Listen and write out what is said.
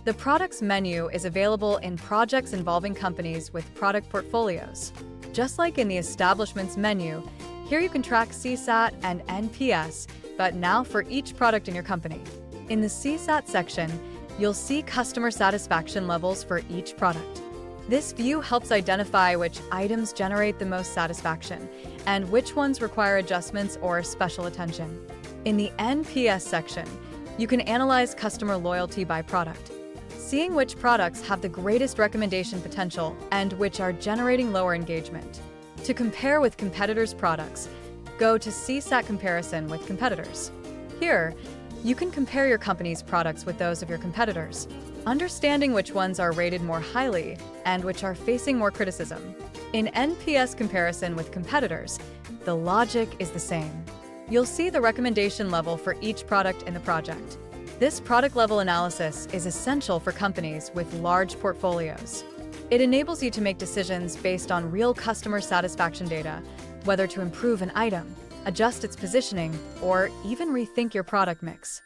The products menu is available in projects involving companies with product portfolios. Just like in the establishments menu, here you can track CSAT and NPS, but now for each product in your company. In the CSAT section, you'll see customer satisfaction levels for each product. This view helps identify which items generate the most satisfaction and which ones require adjustments or special attention. In the NPS section, you can analyze customer loyalty by product, seeing which products have the greatest recommendation potential and which are generating lower engagement. To compare with competitors' products, go to CSAT comparison with competitors. Here, you can compare your company's products with those of your competitors, understanding which ones are rated more highly and which are facing more criticism. In NPS comparison with competitors, the logic is the same. You'll see the recommendation level for each product in the project. This product-level analysis is essential for companies with large portfolios. It enables you to make decisions based on real customer satisfaction data, whether to improve an item, adjust its positioning, or even rethink your product mix.